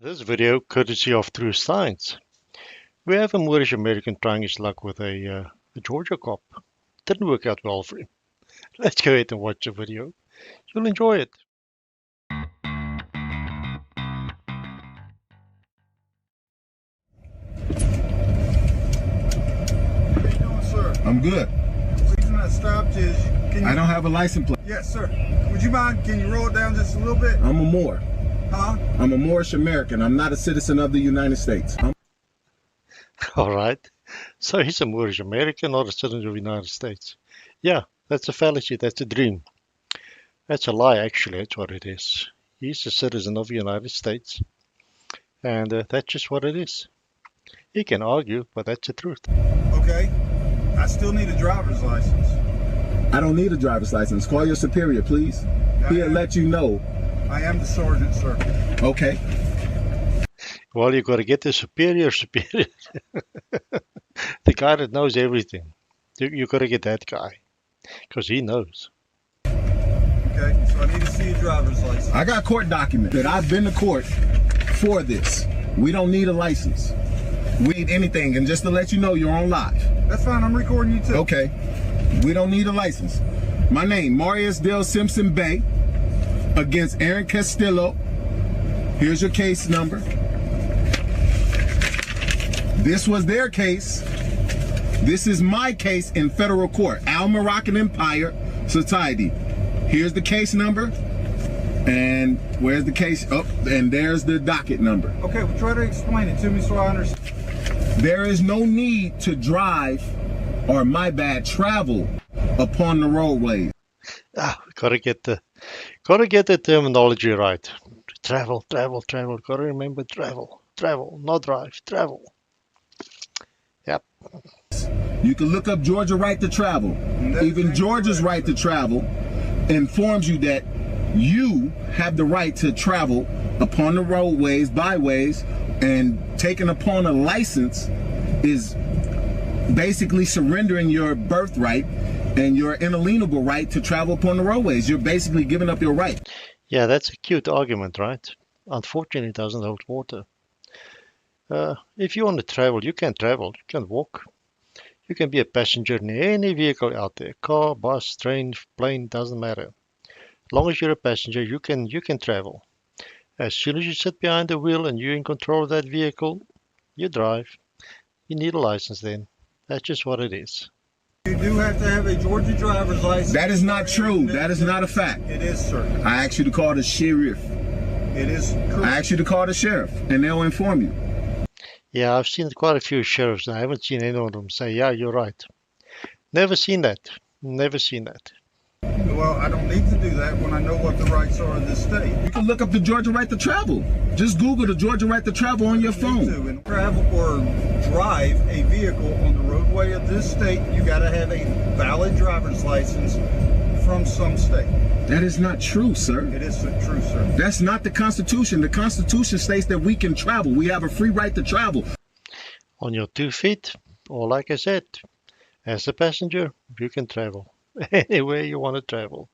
This video courtesy of True Science. We have a Moorish American trying his luck with a Georgia cop. Didn't work out well for him. Let's go ahead and watch the video. You'll enjoy it. How you doing, sir? I'm good. The reason I stopped is, I don't have a license plate. Yes, sir. Would you mind, can you roll it down just a little bit? I'm a Moor. Huh? I'm a Moorish American. I'm not a citizen of the United States. All right. So he's a Moorish American, not a citizen of the United States. Yeah, that's a fallacy. That's a dream. That's a lie, actually. That's what it is. He's a citizen of the United States. And that's just what it is. He can argue, but that's the truth. Okay. I still need a driver's license. I don't need a driver's license. Call your superior, please. He'll let you know. I am the sergeant, sir. Okay. Well, you got to get the superior. The guy that knows everything. You got to get that guy. Because he knows. Okay, so I need to see a driver's license. I got court documents that I've been to court for this. We don't need a license. We need anything. And just to let you know, you're on live. That's fine, I'm recording you too. Okay. We don't need a license. My name, Marius Del Simpson Bay, against Aaron Castillo. Here's your case number. This was their case. This is my case in federal court, Al Moroccan Empire Society. Here's the case number. And where's the case? Oh, and there's the docket number. Okay, well try to explain it to me so I understand. There is no need to drive, or my bad, travel upon the roadways. Gotta get the terminology right. Travel. Gotta remember travel, not drive, travel. Yep. You can look up Georgia right to travel. Even Georgia's right to travel informs you that you have the right to travel upon the roadways, byways, and taking upon a license is basically surrendering your birthright and your inalienable right to travel upon the roadways. You're basically giving up your right. Yeah, that's a cute argument, right? Unfortunately, it doesn't hold water. If you want to travel, you can travel. You can walk. You can be a passenger in any vehicle out there. Car, bus, train, plane, doesn't matter. As long as you're a passenger, you can travel. As soon as you sit behind the wheel and you're in control of that vehicle, you drive. You need a license then. That's just what it is. You do have to have a Georgia driver's license. That is not true. That is not a fact. It is, sir. I asked you to call the sheriff. It is correct. I asked you to call the sheriff, and they'll inform you. Yeah, I've seen quite a few sheriffs, and I haven't seen any of them say, yeah, you're right. Never seen that. Never seen that. Well, I don't need to do that when I know what the rights are of this state. You can look up the Georgia right to travel. Just Google the Georgia right to travel on your phone. And travel or drive a vehicle on the roadway of this state, you got to have a valid driver's license from some state. That is not true, sir. It is true, sir. That's not the Constitution. The Constitution states that we can travel. We have a free right to travel. On your 2 feet, or like I said, as a passenger, you can travel anywhere you want to travel.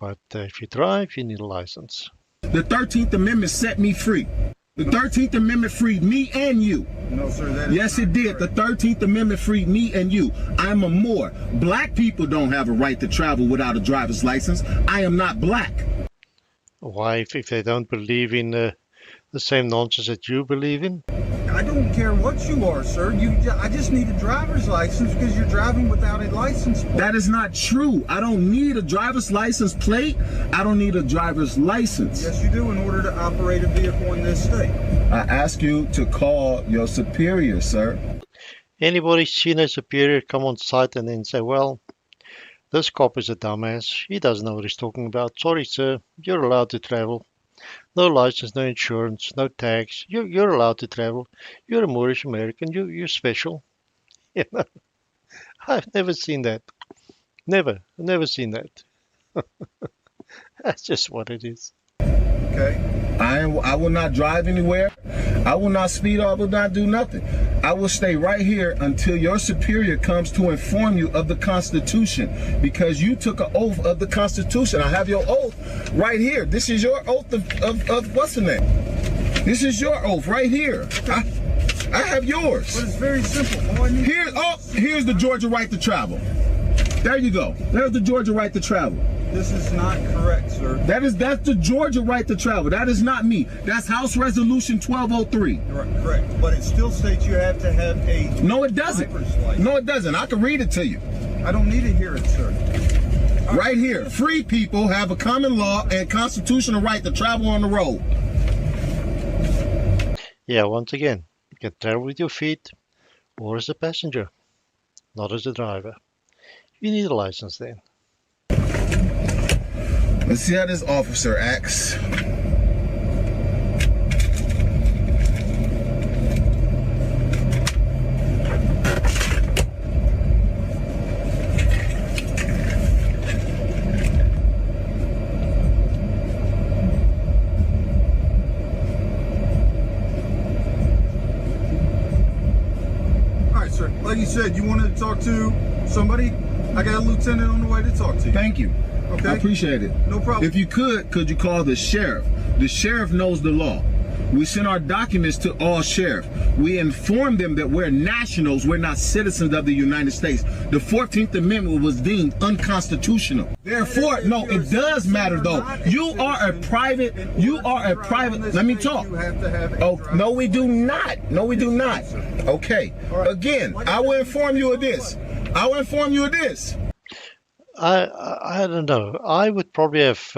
But if you drive, you need a license. The 13th Amendment set me free. The 13th Amendment freed me and you. No, sir. That is yes, it did. The 13th Amendment freed me and you. I'm a Moor. Black people don't have a right to travel without a driver's license. I am not black. Why, if they don't believe in the same nonsense that you believe in? I don't care what you are, sir. I just need a driver's license because you're driving without a license plate. That is not true. I don't need a driver's license plate. I don't need a driver's license. Yes, you do in order to operate a vehicle in this state. I ask you to call your superior, sir. Anybody seen a superior come on site and then say, well, this cop is a dumbass. He doesn't know what he's talking about. Sorry, sir. You're allowed to travel. No license, no insurance, no tax. You're allowed to travel. You're a Moorish American. You're special. You know? I've never seen that. Never seen that. That's just what it is. Okay. I will not drive anywhere. I will not speed. I will not do nothing. I will stay right here until your superior comes to inform you of the Constitution, because you took an oath of the Constitution. I have your oath right here. This is your oath of what's the name? This is your oath right here. I have yours. But it's very simple. All I need Here's the Georgia right to travel. There you go. There's the Georgia right to travel. This is not correct, sir. That's the Georgia right to travel. That is not me. That's House Resolution 1203. Correct. But it still states you have to have a No, it doesn't. driver's license. No, it doesn't. I can read it to you. I don't need to hear it, sir. Right here. Free people have a common law and constitutional right to travel on the road. Yeah, once again, you can travel with your feet or as a passenger, not as a driver. You need a license then. Let's see how this officer acts. All right, sir. Like you said, you wanted to talk to somebody? I got a lieutenant on the way to talk to you. Thank you. Okay. I appreciate it. No problem. If you could you call the sheriff? The sheriff knows the law. We send our documents to all sheriff. We inform them that we're nationals, we're not citizens of the United States. The 14th Amendment was deemed unconstitutional. Therefore, no, it does matter though. You are a private, let me talk. Oh, no, we do not. No, we do not. Okay. Again, I will inform you of this. I don't know. I would probably have,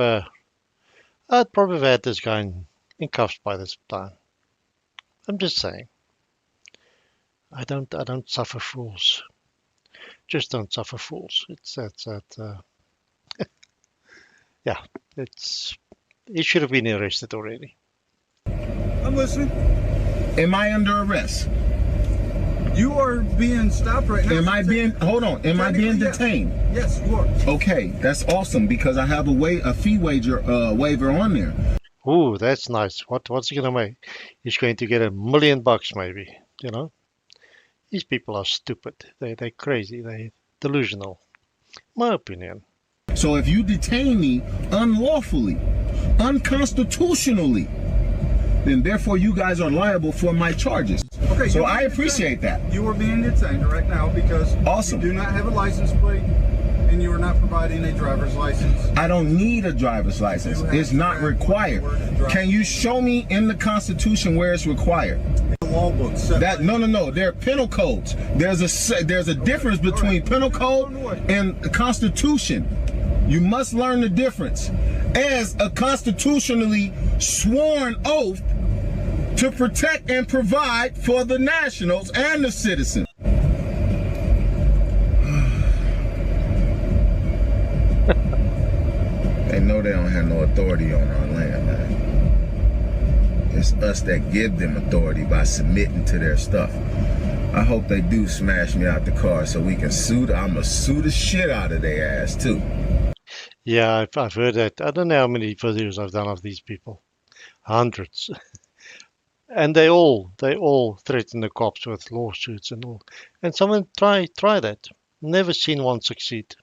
I'd probably have had this guy in cuffs by this time. I'm just saying. I don't suffer fools. Just don't suffer fools. Yeah, he should have been arrested already. I'm listening. Am I under arrest? You are being stopped right now. Am I being detained? Yes, you are. Okay, that's awesome because I have a fee waiver on there. Ooh, that's nice. What's he gonna make? He's going to get $1 million maybe, you know? These people are stupid. They're crazy. They're delusional. My opinion. So if you detain me unlawfully, unconstitutionally, then therefore you guys are liable for my charges. Okay. So I appreciate that. You are being detained right now because Awesome. you do not have a license plate and you are not providing a driver's license. I don't need a driver's license. It's not required. Can you show me in the Constitution where it's required? The law book says That no. There are penal codes. There's a difference between penal code and the Constitution. You must learn the difference. As a constitutionally sworn oath to protect and provide for the nationals and the citizens. They know they don't have no authority on our land, man. It's us that give them authority by submitting to their stuff. I hope they do smash me out the car so we can sue. I'ma sue the shit out of their ass too. Yeah, I've heard that. I don't know how many videos I've done of these people. Hundreds. And they all threaten the cops with lawsuits and all. And someone try that. Never seen one succeed.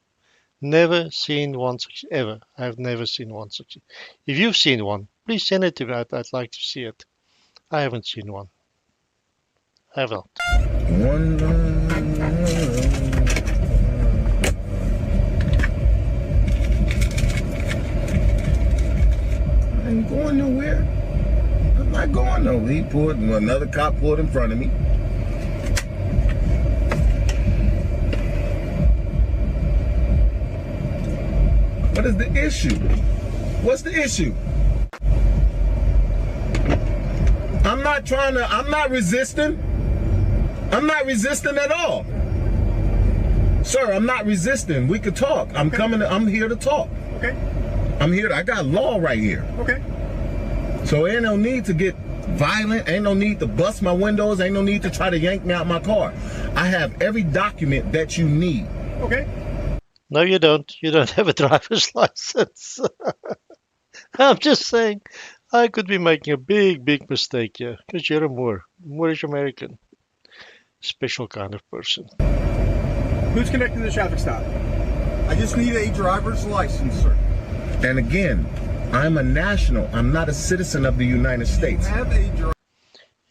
Never seen one succeed, ever. I've never seen one succeed. If you've seen one, please send it to me. I'd like to see it. I haven't seen one. I have not. I ain't going nowhere. I'm not going nowhere. Another cop pulled in front of me. What is the issue? What's the issue? I'm not resisting. I'm not resisting at all. Sir, I'm not resisting. We could talk. I'm here to talk. Okay. I got law right here. Okay. So ain't no need to get violent. Ain't no need to bust my windows. Ain't no need to try to yank me out my car. I have every document that you need. Okay. No, you don't. You don't have a driver's license. I'm just saying, I could be making a big mistake here because you're a Moorish American. Special kind of person. Who's conducting the traffic stop? I just need a driver's license, sir. And again, I'm a national. I'm not a citizen of the United States. You have a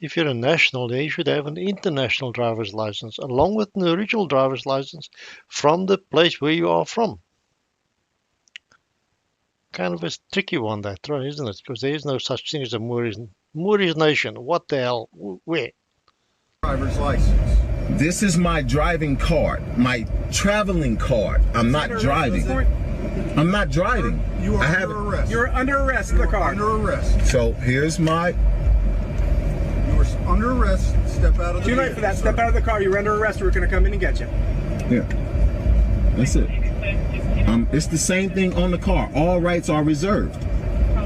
If you're a national, then you should have an international driver's license along with an original driver's license from the place where you are from. Kind of a tricky one, that, right, isn't it? Because there is no such thing as a Moorish nation. What the hell? Where? driver's license. This is my driving card, my traveling card. I'm not driving. I'm not driving. You are I have under arrest. You're under arrest in the car. Under arrest. So here's my. You are under arrest. Step out of the Too late vehicle, for that. sir. Step out of the car. You're under arrest. We're going to come in and get you. Yeah. That's it. It's the same thing on the car. All rights are reserved.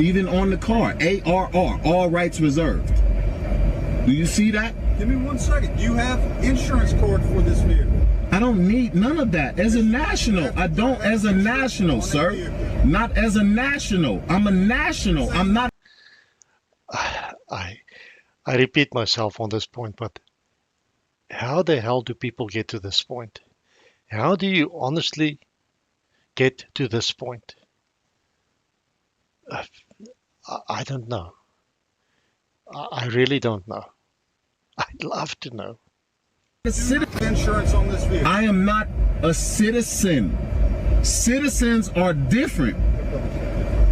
Even on the car, ARR, all rights reserved. Do you see that? Give me 1 second. Do you have insurance card for this vehicle? I don't need none of that. As a national, I don't as a national, sir. Not as a national. I'm a national. I'm not. I repeat myself on this point, but how the hell do people get to this point? How do you honestly get to this point? I don't know. I really don't know. I'd love to know. Insurance on this vehicle. I am not a citizen. Citizens are different.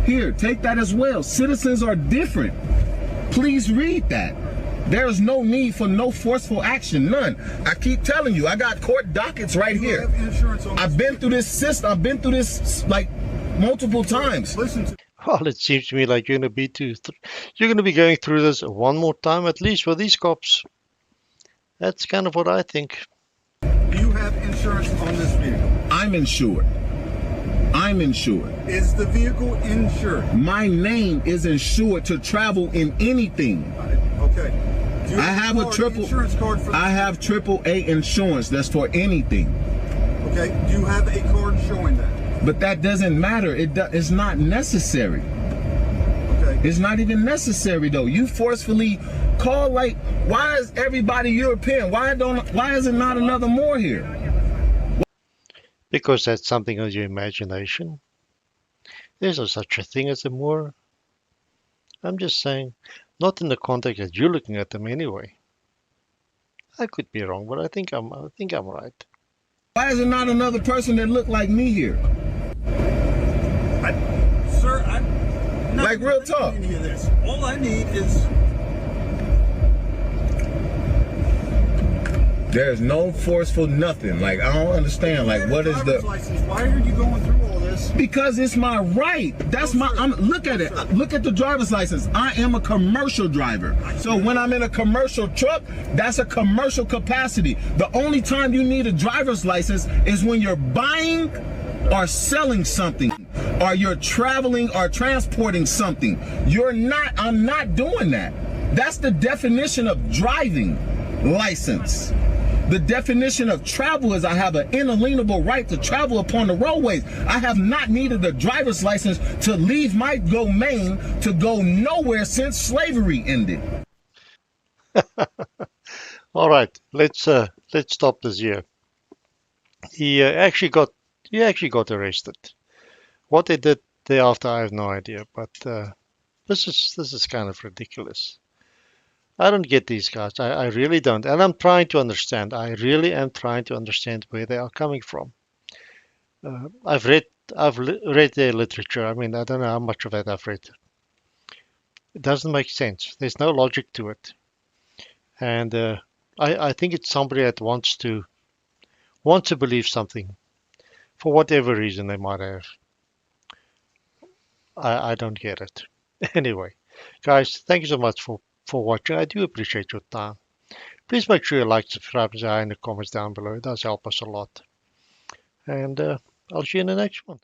Here, take that as well. Citizens are different. Please read that. There is no need for no forceful action, none. I keep telling you, I got court dockets right You here. have insurance on this I've been through this system. I've been through this like multiple times. Listen to Well, it seems to me like you're going to be going through this one more time at least with these cops. That's kind of what I think. Do you have insurance on this vehicle? I'm insured. I'm insured. Is the vehicle insured? My name is insured to travel in anything. Okay. Do you I have a card, triple. insurance card for I have AAA insurance. That's for anything. Okay. Do you have a card showing that? But that doesn't matter. It's not necessary. Okay. It's not even necessary though. You forcefully call like, why is everybody European? Why is it not another Moor here? Because that's something of your imagination. There's no such a thing as a Moor. I'm just saying, not in the context that you're looking at them anyway. I could be wrong, but I think I'm right. Why is it not another person that look like me here? Sir, I'm not Like, real doing talk. Any of this. All I need is. There's no forceful nothing. Like, I don't understand. Like, what is Driver's the? license. Why are you going through all this? Because it's my right. That's my. Look at it. Look at the driver's license. I am a commercial driver. So when I'm in a commercial truck, that's a commercial capacity. The only time you need a driver's license is when you're buying or selling something, or you're traveling or transporting something. I'm not doing that. That's the definition of driving license. The definition of travel is I have an inalienable right to travel upon the roadways. I have not needed a driver's license to leave my domain to go nowhere since slavery ended. All right, let's stop this here. He actually got arrested. What they did thereafter, I have no idea. But this is kind of ridiculous. I don't get these guys. I really don't. And I'm trying to understand. I really am trying to understand where they are coming from. I've read their literature. I mean, I don't know how much of that I've read. It doesn't make sense. There's no logic to it. And I think it's somebody that wants to believe something for whatever reason they might have. I don't get it. Anyway, guys, thank you so much for watching. I do appreciate your time. Please make sure you like, subscribe, and say hi in the comments down below. It does help us a lot. And I'll see you in the next one.